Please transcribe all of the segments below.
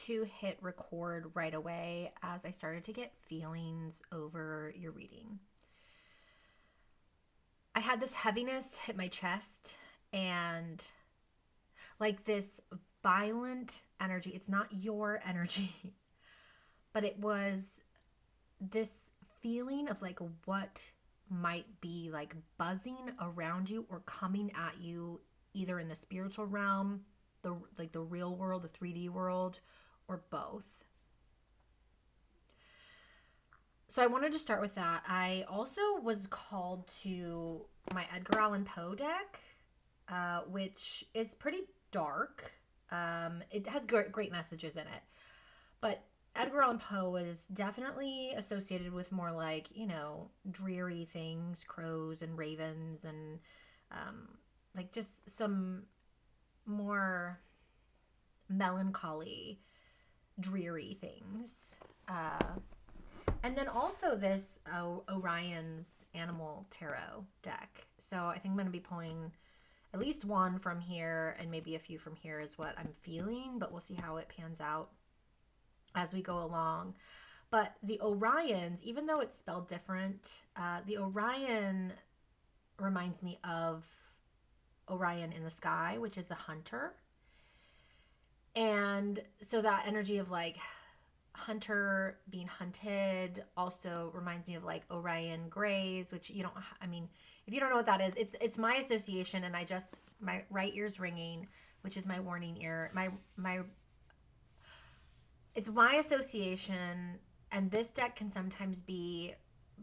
to hit record right away as I started to get feelings over your reading. I had this heaviness hit my chest and like this violent energy. It's not your energy, but it was this feeling of like what might be like buzzing around you or coming at you either in the spiritual realm, the real world, the 3D world, or both. So I wanted to start with that. I also was called to my Edgar Allan Poe deck, which is pretty dark. It has great messages in it, but Edgar Allan Poe is definitely associated with more like, dreary things, crows and ravens, and like just some more melancholy, dreary things. And then also this Orion's Animal Tarot deck. So I think I'm going to be pulling at least one from here and maybe a few from here is what I'm feeling, but we'll see how it pans out as we go along. But the Orions, even though it's spelled different, the Orion reminds me of Orion in the sky, which is the hunter. And so that energy of like hunter being hunted also reminds me of like Orion grays, which if you don't know what that is, it's my association, and my right ear's ringing, which is my warning ear. It's my association, and this deck can sometimes be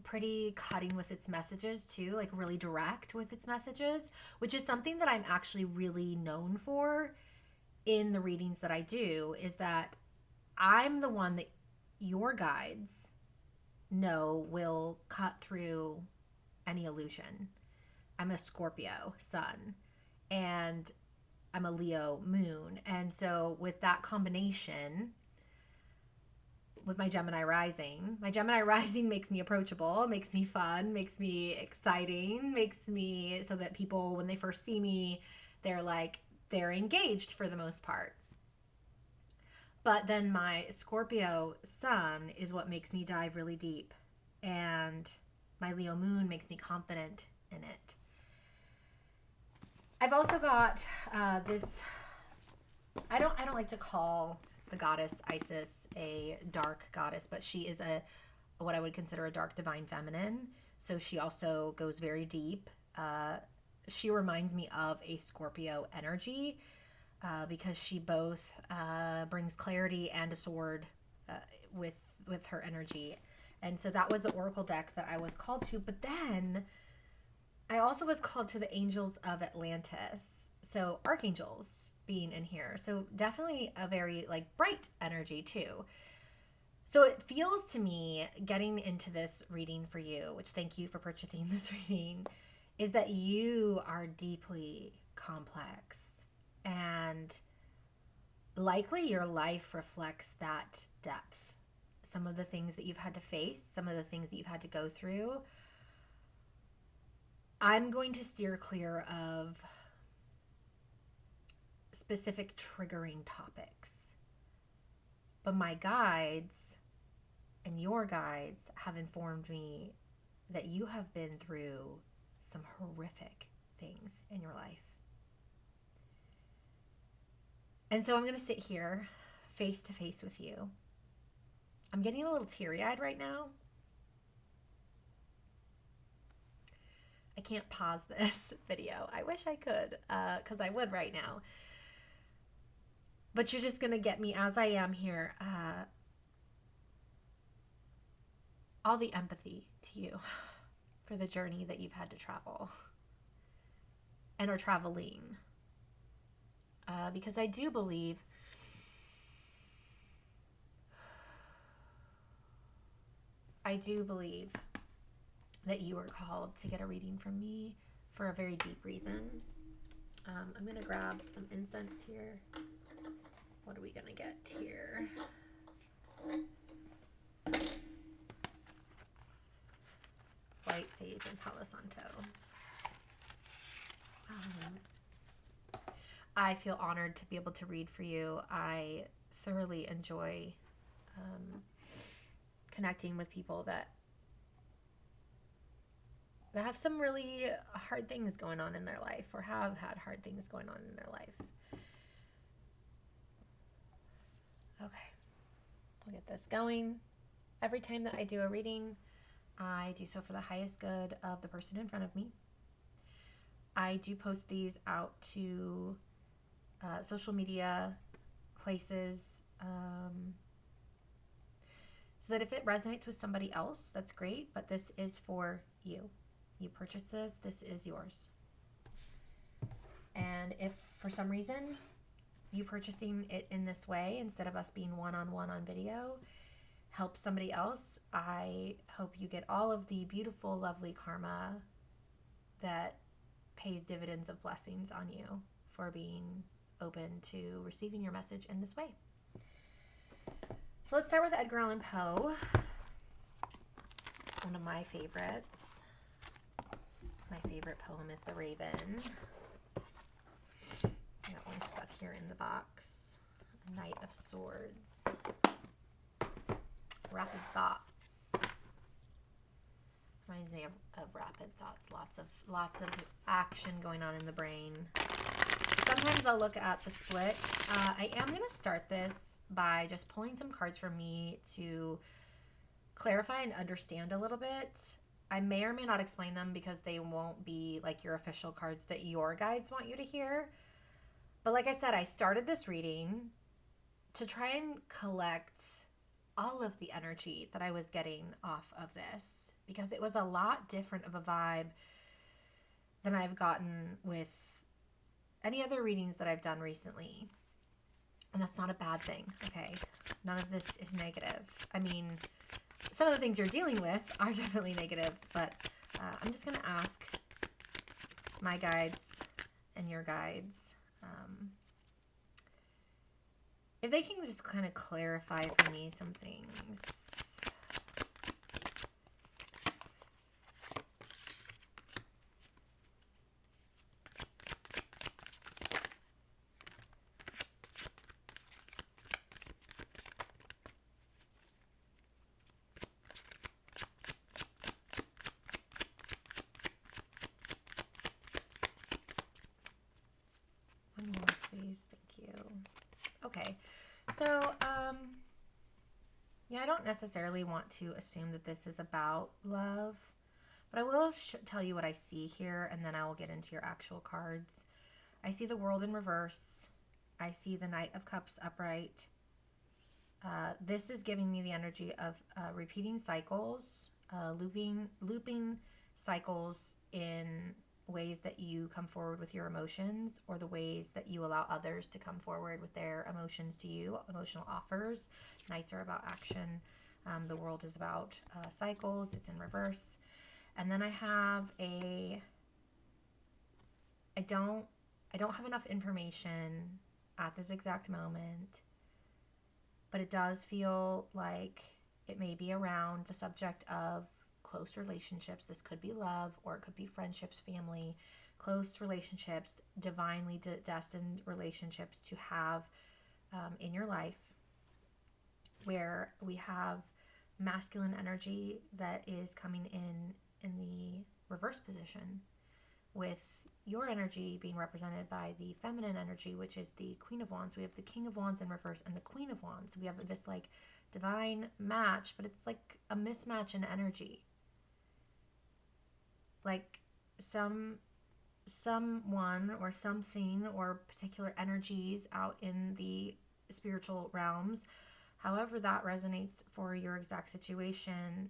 pretty cutting with its messages too, like really direct with its messages, which is something that I'm actually really known for in the readings that I do, is that I'm the one that your guides know will cut through any illusion. I'm a Scorpio sun and I'm a Leo moon. And so with that combination, with my Gemini rising makes me approachable, makes me fun, makes me exciting, makes me so that people, when they first see me, they're engaged for the most part. But then my Scorpio sun is what makes me dive really deep, and my Leo moon makes me confident in it. I've also got this. I don't like to call the goddess Isis a dark goddess, but she is what I would consider a dark divine feminine. So she also goes very deep. She reminds me of a Scorpio energy because she both brings clarity and a sword with her energy. And so that was the oracle deck that I was called to. But then I also was called to the Angels of Atlantis. So archangels being in here. So definitely a very bright energy too. So it feels to me, getting into this reading for you, which thank you for purchasing this reading, is that you are deeply complex, and likely your life reflects that depth. Some of the things that you've had to face, some of the things that you've had to go through. I'm going to steer clear of specific triggering topics. But my guides and your guides have informed me that you have been through some horrific things in your life. And so I'm going to sit here face to face with you. I'm getting a little teary-eyed right now. I can't pause this video. I wish I could, because I would right now. But you're just going to get me as I am here. All the empathy to you for the journey that you've had to travel and are traveling. Because I do believe that you are called to get a reading from me for a very deep reason. I'm going to grab some incense here. What are we going to get here? White sage and Palo Santo. I feel honored to be able to read for you. I thoroughly enjoy connecting with people that have some really hard things going on in their life, or have had hard things going on in their life. Okay, we'll get this going. Every time that I do a reading, I do so for the highest good of the person in front of me. I do post these out to social media places, so that if it resonates with somebody else, that's great, but this is for you. You purchased this, this is yours. And if for some reason you purchasing it in this way, instead of us being one-on-one on video, helps somebody else, I hope you get all of the beautiful, lovely karma that pays dividends of blessings on you for being open to receiving your message in this way. So let's start with Edgar Allan Poe, one of my favorites. My favorite poem is The Raven. That one's stuck here in the box. Knight of Swords. Rapid Thoughts. Reminds me of Rapid Thoughts. Lots of action going on in the brain. Sometimes I'll look at the split. I am going to start this by just pulling some cards from me to clarify and understand a little bit. I may or may not explain them because they won't be like your official cards that your guides want you to hear. But like I said, I started this reading to try and collect all of the energy that I was getting off of this, because it was a lot different of a vibe than I've gotten with any other readings that I've done recently. And that's not a bad thing, okay? None of this is negative. I mean, some of the things you're dealing with are definitely negative, but I'm just going to ask my guides and your guides if they can just kind of clarify for me some things. One more, please. Thank you. Okay. So, yeah, I don't necessarily want to assume that this is about love, but I will tell you what I see here, and then I will get into your actual cards. I see the World in reverse. I see the Knight of Cups upright. This is giving me the energy of repeating cycles, looping cycles in ways that you come forward with your emotions, or the ways that you allow others to come forward with their emotions to you, emotional offers. Knights are about action. The World is about cycles. It's in reverse. And then I have I don't have enough information at this exact moment, but it does feel like it may be around the subject of close relationships. This could be love, or it could be friendships, family, close relationships, divinely destined relationships to have in your life, where we have masculine energy that is coming in the reverse position, with your energy being represented by the feminine energy, which is the Queen of Wands. We have the King of Wands in reverse and the Queen of Wands. We have this like divine match, but it's like a mismatch in energy. Like someone or something or particular energies out in the spiritual realms, however that resonates for your exact situation,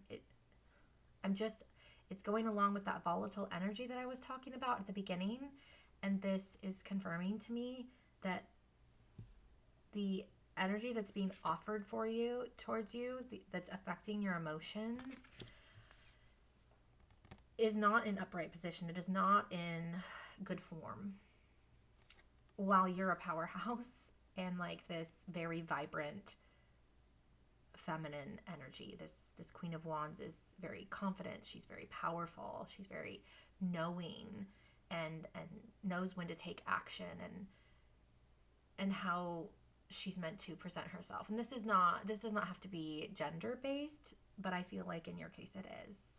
it's going along with that volatile energy that I was talking about at the beginning. And this is confirming to me that the energy that's being offered towards you, that's affecting your emotions, is not in upright position. It is not in good form. While you're a powerhouse and like this very vibrant feminine energy, this Queen of Wands is very confident. She's very powerful. She's very knowing and knows when to take action, and how she's meant to present herself. And this does not have to be gender based, but I feel like in your case it is.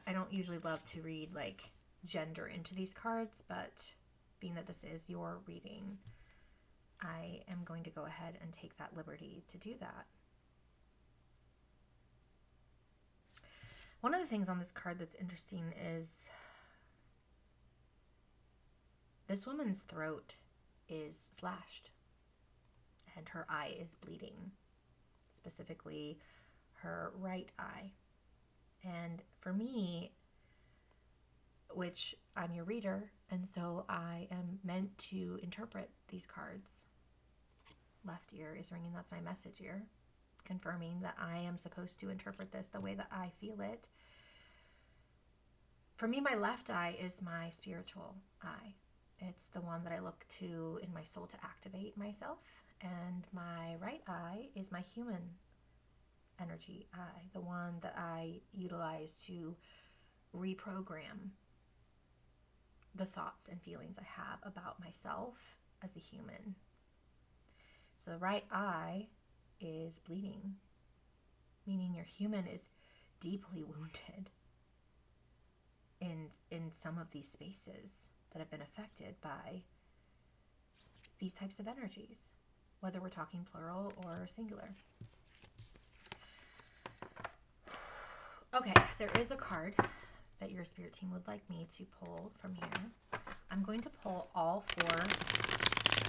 I don't usually love to read like gender into these cards, but being that this is your reading, I am going to go ahead and take that liberty to do that. One of the things on this card that's interesting is this woman's throat is slashed and her eye is bleeding, specifically her right eye. And for me, which I'm your reader, and so I am meant to interpret these cards. Left ear is ringing, that's my message ear, confirming that I am supposed to interpret this the way that I feel it. For me, my left eye is my spiritual eye. It's the one that I look to in my soul to activate myself. And my right eye is my human energy eye, the one that I utilize to reprogram the thoughts and feelings I have about myself as a human. So the right eye is bleeding, meaning your human is deeply wounded in some of these spaces that have been affected by these types of energies, whether we're talking plural or singular. Okay, there is a card that your spirit team would like me to pull from here. I'm going to pull all 4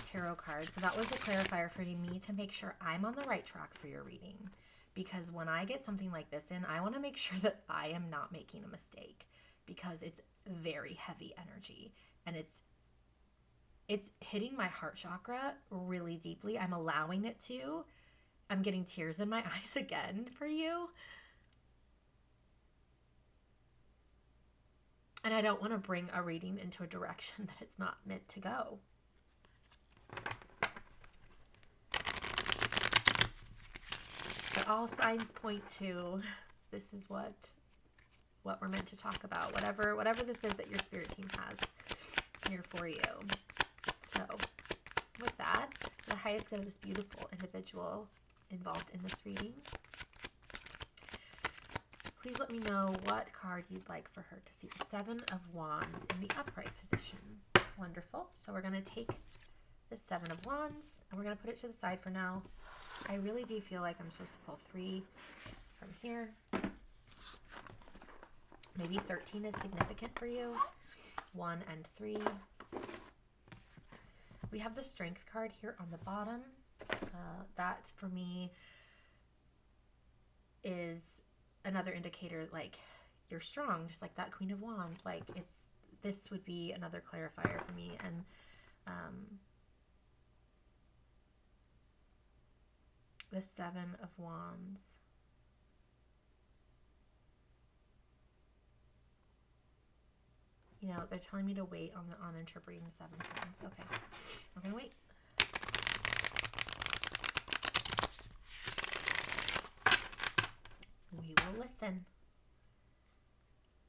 tarot cards. So that was a clarifier for me to make sure I'm on the right track for your reading. Because when I get something like this in, I want to make sure that I am not making a mistake, because it's very heavy energy and it's hitting my heart chakra really deeply. I'm allowing it to. I'm getting tears in my eyes again for you. And I don't want to bring a reading into a direction that it's not meant to go. But all signs point to this is what we're meant to talk about. Whatever this is that your spirit team has here for you. So with that, the highest good of this beautiful individual involved in this reading, please let me know what card you'd like for her to see. The 7 of Wands in the upright position. Wonderful. So we're going to take the 7 of Wands and we're going to put it to the side for now. I really do feel like I'm supposed to pull 3 from here. Maybe 13 is significant for you. 1 and 3. We have the Strength card here on the bottom. That for me is another indicator, like you're strong, just like that Queen of Wands. Like this would be another clarifier for me. And the 7 of Wands. You know, they're telling me to wait on interpreting the 7 of Wands. Okay, we're gonna wait. We will listen.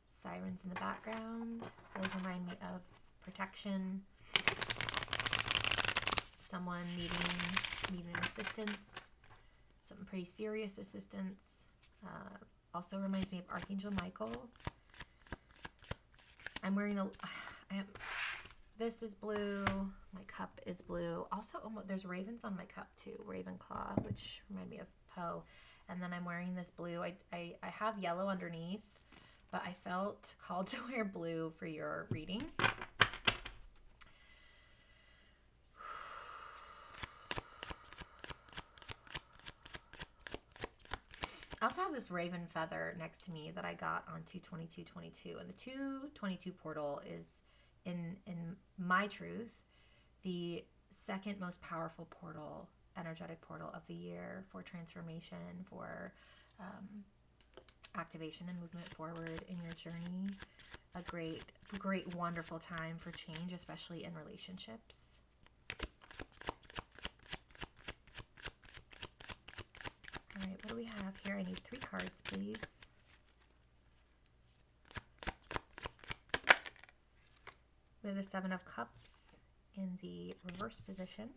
Sirens in the background. Those remind me of protection. Someone needing assistance. Something pretty serious assistance. Also reminds me of Archangel Michael. I'm wearing this is blue. My cup is blue. Also, there's ravens on my cup too. Ravenclaw, which remind me of Poe. And then I'm wearing this blue. I have yellow underneath, but I felt called to wear blue for your reading. I also have this raven feather next to me that I got on 2/22/22, and the 2/22 portal is, in my truth, the second most powerful portal, energetic portal of the year for transformation, for activation and movement forward in your journey. A great, wonderful time for change, especially in relationships. All right, what do we have here? I need 3 cards, please. We have the 7 of Cups in the reverse position.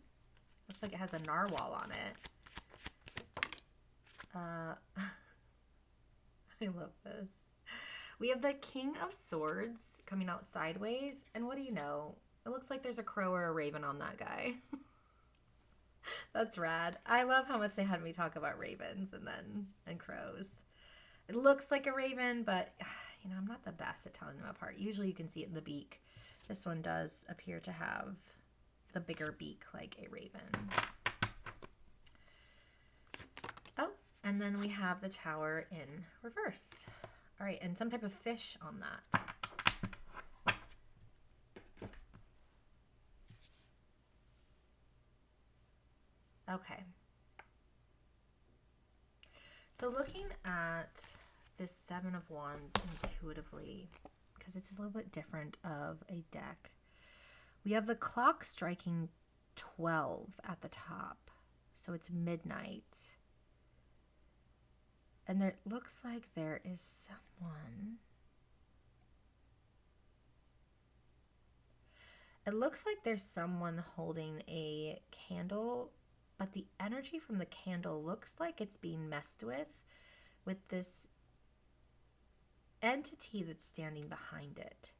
Looks like it has a narwhal on it. I love this. We have the King of Swords coming out sideways. And what do you know? It looks like there's a crow or a raven on that guy. That's rad. I love how much they had me talk about ravens and crows. It looks like a raven, but you know, I'm not the best at telling them apart. Usually you can see it in the beak. This one does appear to have the bigger beak like a raven. Oh, and then we have the tower in reverse. All right, and some type of fish on that. Okay. So looking at this Seven of Wands intuitively, because it's a little bit different of a deck, we have the clock striking 12 at the top. So it's midnight. And there looks like there is someone. It looks like there's someone holding a candle, but the energy from the candle looks like it's being messed with this entity that's standing behind it.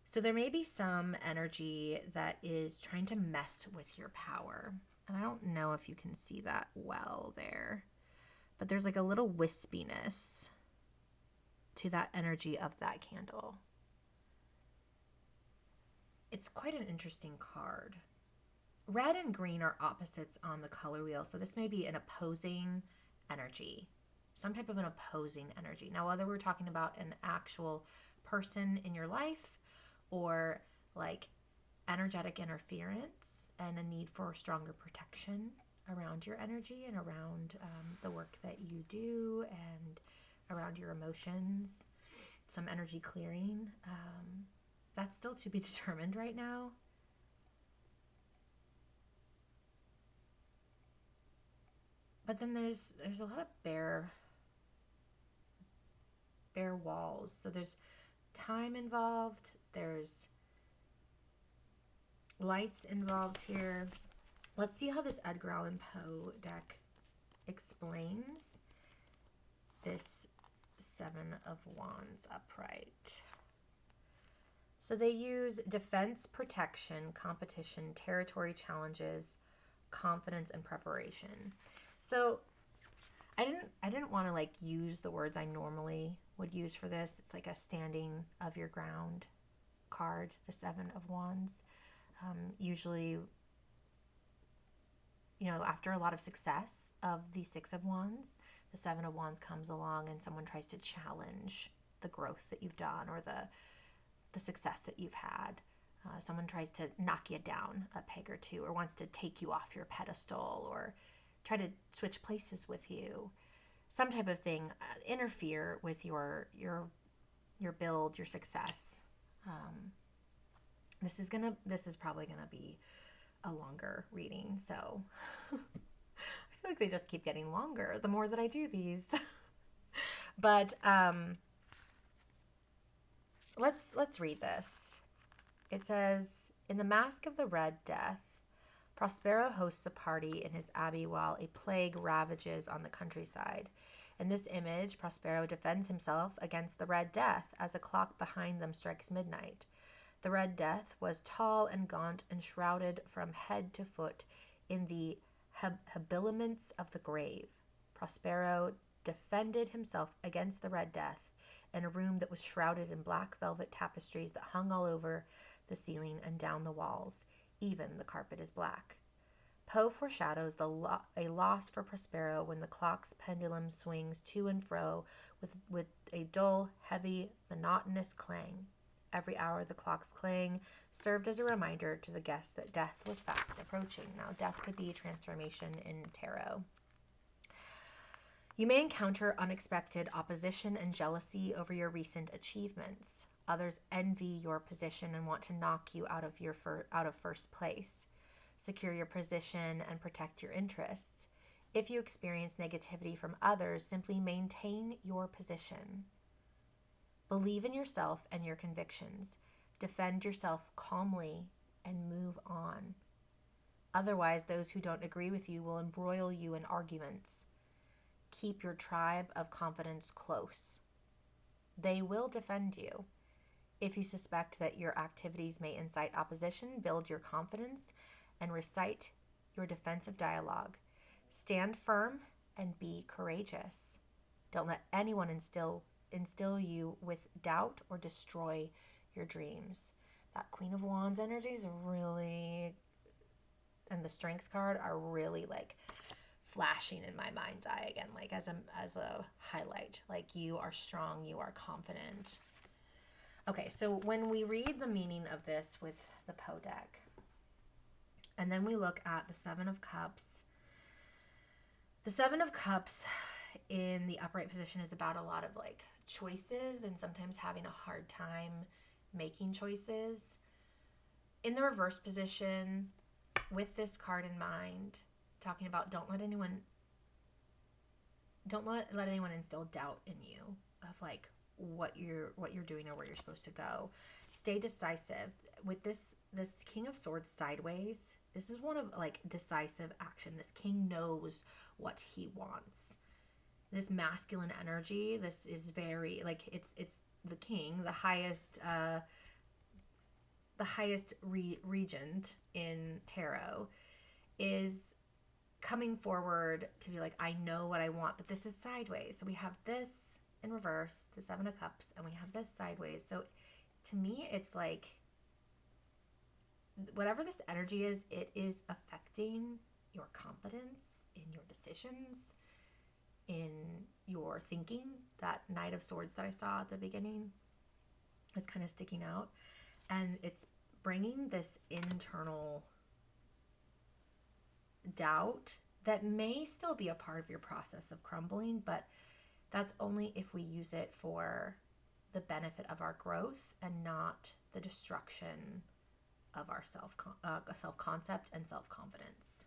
So there may be some energy that is trying to mess with your power. And I don't know if you can see that well there, but there's like a little wispiness to that energy of that candle. It's quite an interesting card. Red and green are opposites on the color wheel, so this may be an opposing energy, some type of an opposing energy. Now, whether we're talking about an actual person in your life or like energetic interference and a need for stronger protection around your energy and around the work that you do and around your emotions, some energy clearing, that's still to be determined right now. But then there's a lot of bare walls. So there's time involved. There's lights involved here. Let's see how this Edgar Allan Poe deck explains this Seven of Wands upright. So they use defense, protection, competition, territory challenges, confidence, and preparation. So I didn't want to like use the words I normally would use for this. It's like a standing of your ground card, the Seven of Wands. Usually, you know, after a lot of success of the Six of Wands, the Seven of Wands comes along and someone tries to challenge the growth that you've done or the success that you've had. Someone tries to knock you down a peg or two or wants to take you off your pedestal or try to switch places with you. Some type of thing, interfere with your build, your success. This is probably gonna be a longer reading, so I feel like they just keep getting longer the more that I do these. But let's read this. It says, in the Masque of the Red Death, Prospero hosts a party in his abbey while a plague ravages on the countryside. In this image, Prospero defends himself against the Red Death as a clock behind them strikes midnight. The Red Death was tall and gaunt and shrouded from head to foot in the habiliments of the grave. Prospero defended himself against the Red Death in a room that was shrouded in black velvet tapestries that hung all over the ceiling and down the walls. Even the carpet is black. Poe foreshadows a loss for Prospero when the clock's pendulum swings to and fro with a dull, heavy, monotonous clang. Every hour the clock's clang served as a reminder to the guests that death was fast approaching. Now, death could be transformation in tarot. You may encounter unexpected opposition and jealousy over your recent achievements. Others envy your position and want to knock you out of first place. Secure your position and protect your interests. If you experience negativity from others, simply maintain your position. Believe in yourself and your convictions. Defend yourself calmly and move on. Otherwise, those who don't agree with you will embroil you in arguments. Keep your tribe of confidence close. They will defend you. If you suspect that your activities may incite opposition, build your confidence and recite your defensive dialogue. Stand firm and be courageous. Don't let anyone instill you with doubt or destroy your dreams. That Queen of Wands energy is really, and the Strength card are really like flashing in my mind's eye again, like as a highlight. Like, you are strong, you are confident. Okay, so when we read the meaning of this with the Poe deck, and then we look at the Seven of Cups. The Seven of Cups in the upright position is about a lot of like choices and sometimes having a hard time making choices. In the reverse position, with this card in mind, talking about don't let anyone instill doubt in you of like what you're doing or where you're supposed to go. Stay decisive. With this King of Swords sideways, this is one of like decisive action. This king knows what he wants. This masculine energy, this is very like it's the king, the highest regent in tarot, is coming forward to be like, I know what I want, but this is sideways. So we have this in reverse, the Seven of Cups, and we have this sideways. So to me, it's like whatever this energy is, it is affecting your confidence in your decisions, in your thinking. That Knight of Swords that I saw at the beginning is kind of sticking out, and it's bringing this internal doubt that may still be a part of your process of crumbling, but that's only if we use it for the benefit of our growth and not the destruction of our self-concept and self-confidence.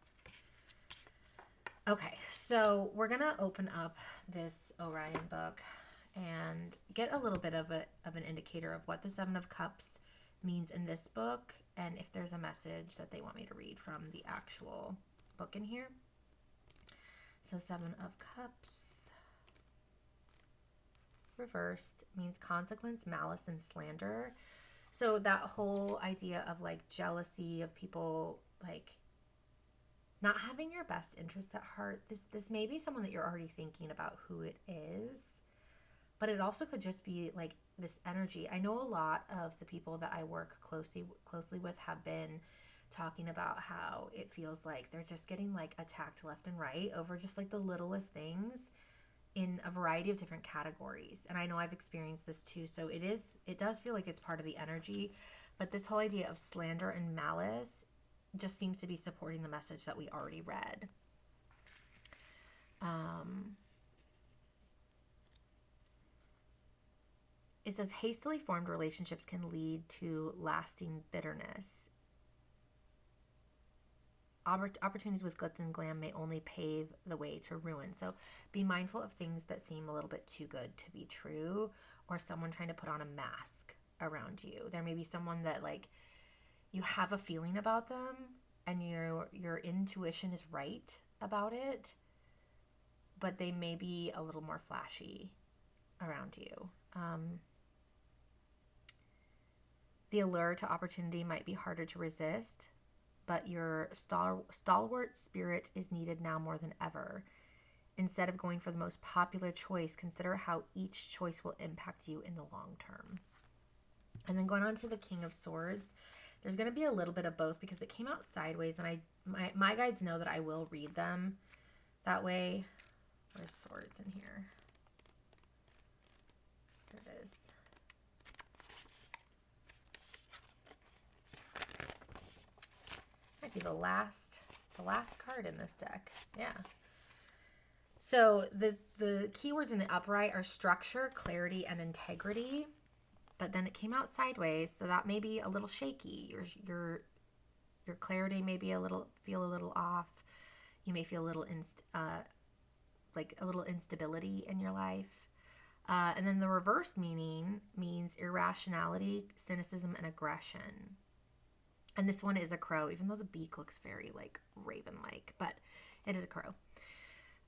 Okay, so we're going to open up this Orion book and get a little bit of an indicator of what the Seven of Cups means in this book, and if there's a message that they want me to read from the actual book in here. So Seven of Cups reversed means consequence, malice, and slander. So that whole idea of like jealousy, of people like not having your best interests at heart. This may be someone that you're already thinking about who it is, but it also could just be like this energy. I know a lot of the people that I work closely with have been talking about how it feels like they're just getting like attacked left and right over just like the littlest things in a variety of different categories. And I know I've experienced this too. So it does feel like it's part of the energy, but this whole idea of slander and malice just seems to be supporting the message that we already read. It says hastily formed relationships can lead to lasting bitterness. Opportunities with glitz and glam may only pave the way to ruin. So be mindful of things that seem a little bit too good to be true, or someone trying to put on a mask around you. There may be someone that like you have a feeling about them and your intuition is right about it, but they may be a little more flashy around you. The allure to opportunity might be harder to resist, but your stalwart spirit is needed now more than ever. Instead of going for the most popular choice, consider how each choice will impact you in the long term. And then going on to the King of Swords, there's going to be a little bit of both because it came out sideways, and my guides know that I will read them that way. Where's Swords in here? There it is. Might be the last card in this deck. Yeah. So the keywords in the upright are structure, clarity, and integrity. But then it came out sideways, so that may be a little shaky. Your clarity may be feel a little off. You may feel a little instability in your life. And then the reverse meaning means irrationality, cynicism, and aggression. And this one is a crow, even though the beak looks very like raven-like, but it is a crow.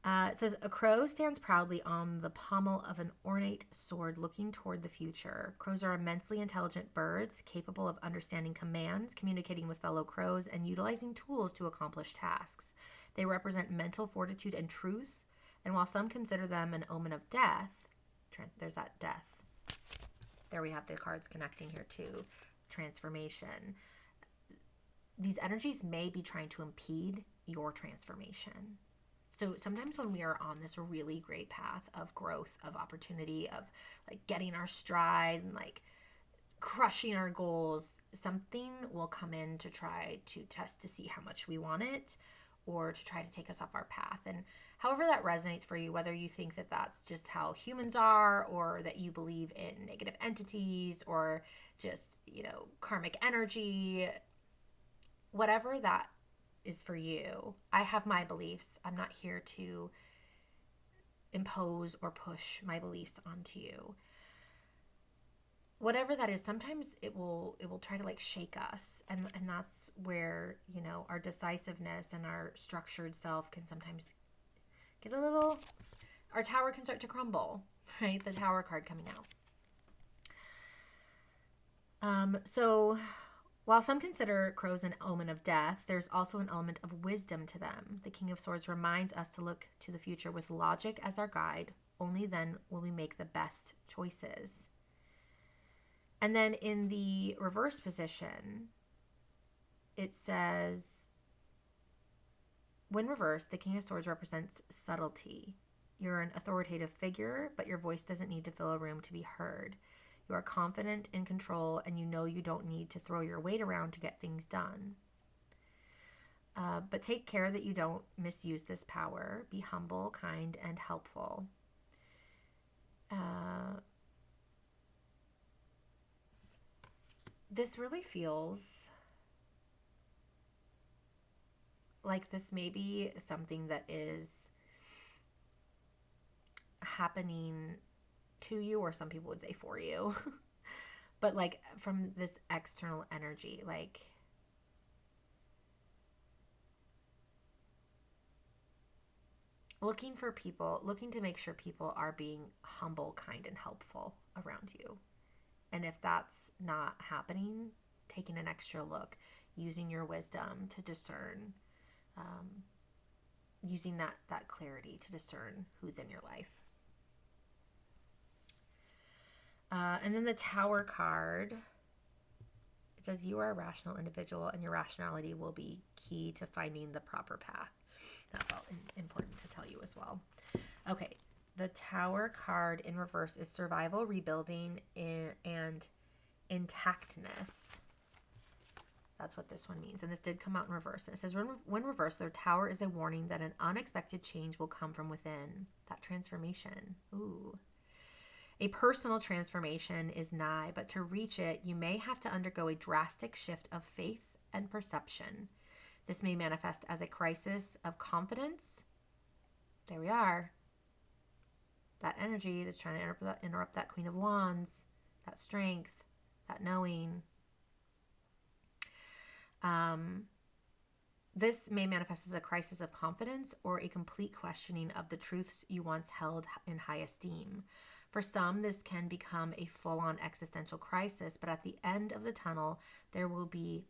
It says, a crow stands proudly on the pommel of an ornate sword looking toward the future. Crows are immensely intelligent birds, capable of understanding commands, communicating with fellow crows, and utilizing tools to accomplish tasks. They represent mental fortitude and truth, and while some consider them an omen of death, there's that death. There we have the cards connecting here too. Transformation. These energies may be trying to impede your transformation. So sometimes when we are on this really great path of growth, of opportunity, of like getting our stride and like crushing our goals, something will come in to try to test to see how much we want it, or to try to take us off our path. And however that resonates for you, whether you think that that's just how humans are, or that you believe in negative entities, or just, karmic energy, whatever that is for you. I have my beliefs. I'm not here to impose or push my beliefs onto you. Whatever that is, sometimes it will try to like shake us, and that's where our decisiveness and our structured self can sometimes get our tower can start to crumble, right? The Tower card coming out. So while some consider crows an omen of death, there's also an element of wisdom to them. The King of Swords reminds us to look to the future with logic as our guide. Only then will we make the best choices. And then in the reverse position, it says, when reversed, the King of Swords represents subtlety. You're an authoritative figure, but your voice doesn't need to fill a room to be heard. You are confident, in control, and you know you don't need to throw your weight around to get things done. But take care that you don't misuse this power. Be humble, kind, and helpful. This really feels like this may be something that is happening to you, or some people would say for you, but like from this external energy, like looking to make sure people are being humble, kind, and helpful around you. And if that's not happening, taking an extra look, using your wisdom to discern, using that clarity to discern who's in your life. And then the Tower card, it says, you are a rational individual and your rationality will be key to finding the proper path. That felt important to tell you as well. Okay, the Tower card in reverse is survival, rebuilding, and intactness. That's what this one means. And this did come out in reverse. And it says, when reversed, the Tower is a warning that an unexpected change will come from within. That transformation. Ooh. A personal transformation is nigh, but to reach it, you may have to undergo a drastic shift of faith and perception. This may manifest as a crisis of confidence. There we are. That energy that's trying to interrupt that Queen of Wands, that strength, that knowing. This may manifest as a crisis of confidence or a complete questioning of the truths you once held in high esteem. For some, this can become a full-on existential crisis, but at the end of the tunnel, there will be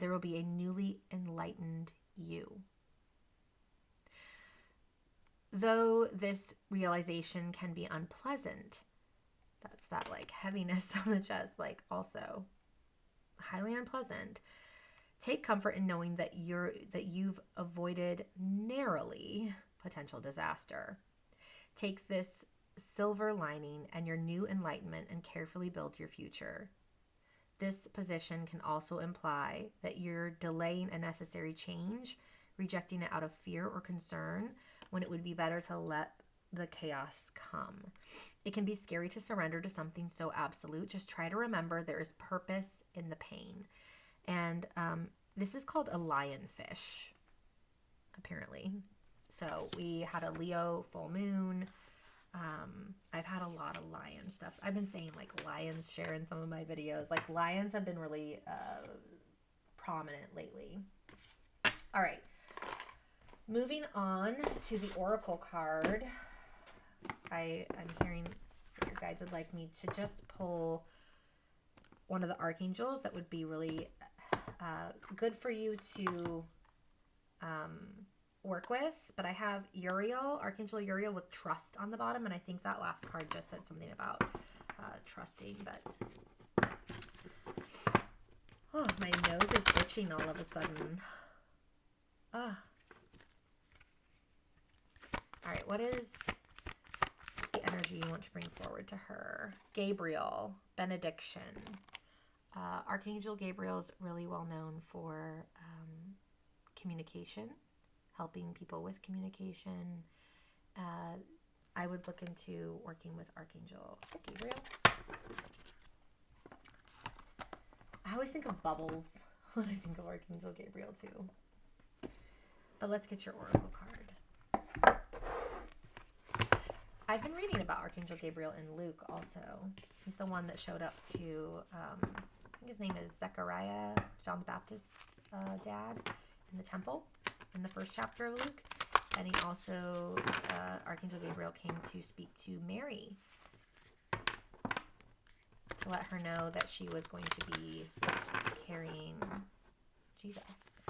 a newly enlightened you. Though this realization can be unpleasant, that's that like heaviness on the chest, like also highly unpleasant. Take comfort in knowing that you've avoided narrowly potential disaster. Take this silver lining and your new enlightenment and carefully build your future. This position can also imply that you're delaying a necessary change, rejecting it out of fear or concern, when it would be better to let the chaos come. It can be scary to surrender to something so absolute. Just try to remember there is purpose in the pain. And this is called a lionfish, apparently. So we had a Leo full moon. I've had a lot of lion stuff. I've been saying like lions share in some of my videos. Like lions have been really prominent lately. All right. Moving on to the Oracle card. I'm hearing that your guides would like me to just pull one of the archangels that would be really good for you to work with. But I have Uriel, Archangel Uriel with trust on the bottom, and I think that last card just said something about trusting. But oh, my nose is itching all of a sudden. Ah. All right, what is the energy you want to bring forward to her? Gabriel, benediction. Archangel Gabriel is really well known for communication, helping people with communication. I would look into working with Archangel Gabriel. I always think of bubbles when I think of Archangel Gabriel too. But let's get your Oracle card. I've been reading about Archangel Gabriel in Luke also. He's the one that showed up to, I think his name is Zechariah, John the Baptist's dad, in the temple in the first chapter of Luke. And he also, Archangel Gabriel came to speak to Mary to let her know that she was going to be carrying Jesus.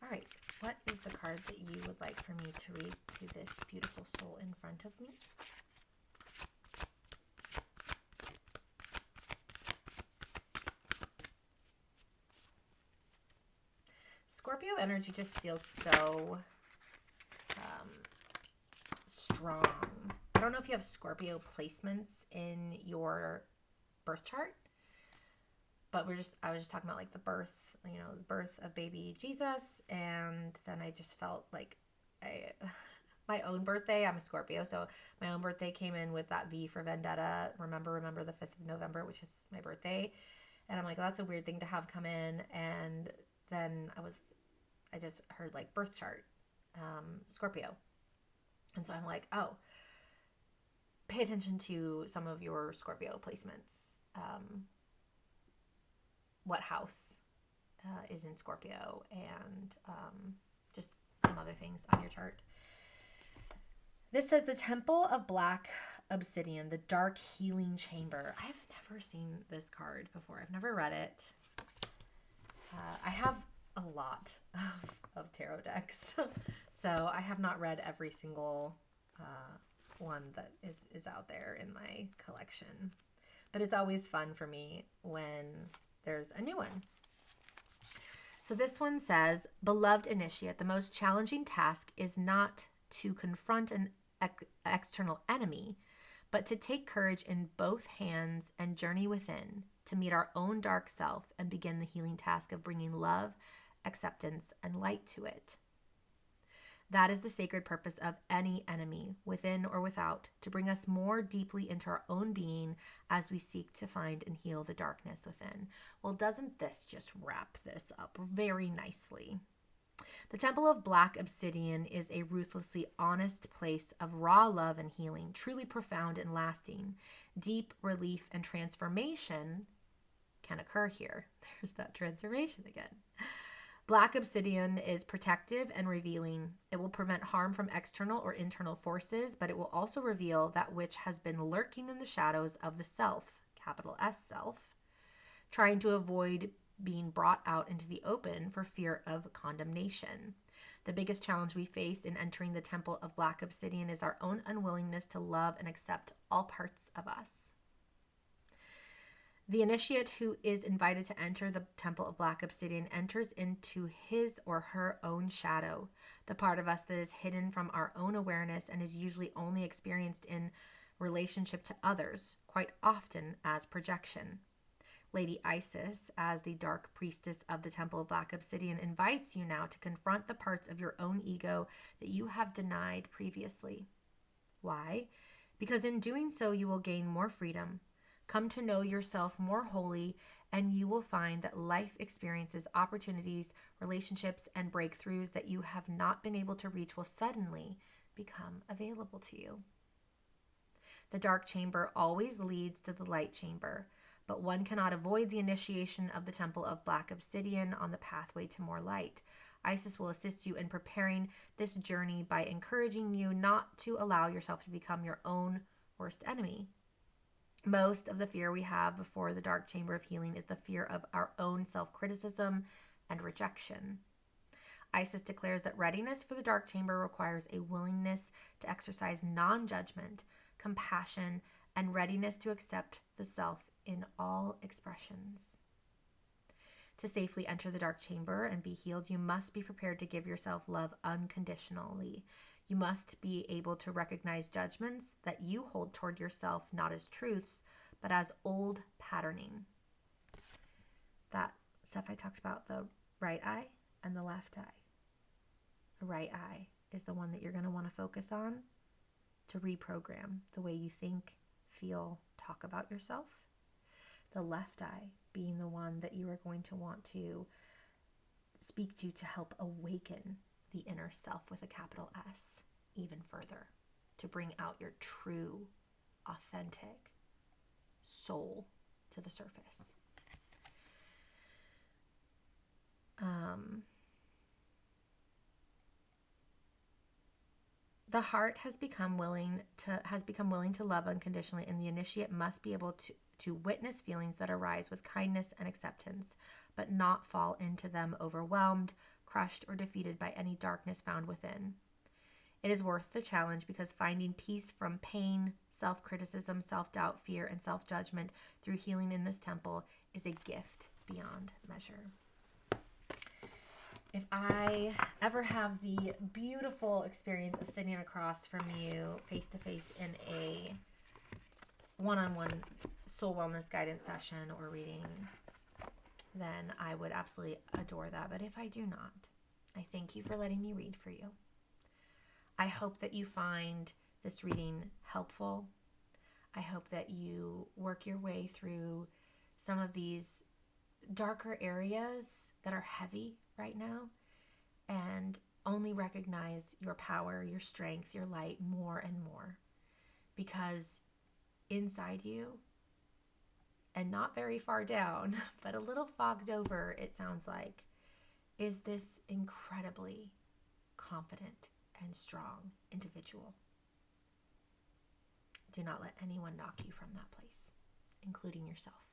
All right, what is the card that you would like for me to read to this beautiful soul in front of me? Scorpio energy just feels so strong. I don't know if you have Scorpio placements in your birth chart, but I was just talking about like the birth, the birth of baby Jesus, and then I just felt like my own birthday, I'm a Scorpio, so my own birthday came in with that V for Vendetta. Remember the 5th of November, which is my birthday. And I'm like, well, that's a weird thing to have come in. And then I just heard like birth chart, Scorpio. And so I'm like, oh, pay attention to some of your Scorpio placements. What house is in Scorpio, and just some other things on your chart. This says the Temple of Black Obsidian, the Dark Healing Chamber. I've never seen this card before. I've never read it. I have a lot of tarot decks, so I have not read every single one that is out there in my collection. But it's always fun for me when there's a new one. So this one says, beloved initiate, the most challenging task is not to confront an external enemy, but to take courage in both hands and journey within to meet our own dark self and begin the healing task of bringing love, acceptance, and light to it. That is the sacred purpose of any enemy, within or without, to bring us more deeply into our own being as we seek to find and heal the darkness within. Well, doesn't this just wrap this up very nicely? The Temple of Black Obsidian is a ruthlessly honest place of raw love and healing, truly profound and lasting. Deep relief and transformation can occur here. There's that transformation again. Black obsidian is protective and revealing. It will prevent harm from external or internal forces, but it will also reveal that which has been lurking in the shadows of the self, capital S self, trying to avoid being brought out into the open for fear of condemnation. The biggest challenge we face in entering the Temple of Black Obsidian is our own unwillingness to love and accept all parts of us. The initiate who is invited to enter the Temple of Black Obsidian enters into his or her own shadow, the part of us that is hidden from our own awareness and is usually only experienced in relationship to others, quite often as projection. Lady Isis, as the dark priestess of the Temple of Black Obsidian, invites you now to confront the parts of your own ego that you have denied previously. Why? Because in doing so, you will gain more freedom, come to know yourself more wholly, and you will find that life experiences, opportunities, relationships, and breakthroughs that you have not been able to reach will suddenly become available to you. The dark chamber always leads to the light chamber, but one cannot avoid the initiation of the temple of black obsidian on the pathway to more light. Isis will assist you in preparing this journey by encouraging you not to allow yourself to become your own worst enemy. Most of the fear we have before the dark chamber of healing is the fear of our own self-criticism and rejection. Isis declares that readiness for the dark chamber requires a willingness to exercise non-judgment, compassion, and readiness to accept the self in all expressions. To safely enter the dark chamber and be healed, you must be prepared to give yourself love unconditionally. You must be able to recognize judgments that you hold toward yourself not as truths, but as old patterning. That stuff I talked about, the right eye and the left eye. The right eye is the one that you're going to want to focus on to reprogram the way you think, feel, talk about yourself. The left eye being the one that you are going to want to speak to help awaken the inner self with a capital S even further, to bring out your true, authentic soul to the surface. The heart has become willing to love unconditionally, and the initiate must be able to witness feelings that arise with kindness and acceptance, but not fall into them overwhelmed, crushed, or defeated by any darkness found within. It is worth the challenge because finding peace from pain, self-criticism, self-doubt, fear, and self-judgment through healing in this temple is a gift beyond measure. If I ever have the beautiful experience of sitting across from you face-to-face in a one-on-one soul wellness guidance session or reading, then I would absolutely adore that. But if I do not, I thank you for letting me read for you. I hope that you find this reading helpful. I hope that you work your way through some of these darker areas that are heavy right now and only recognize your power, your strength, your light more and more, because inside you, and not very far down, but a little fogged over, it sounds like, is this incredibly confident and strong individual. Do not let anyone knock you from that place, including yourself.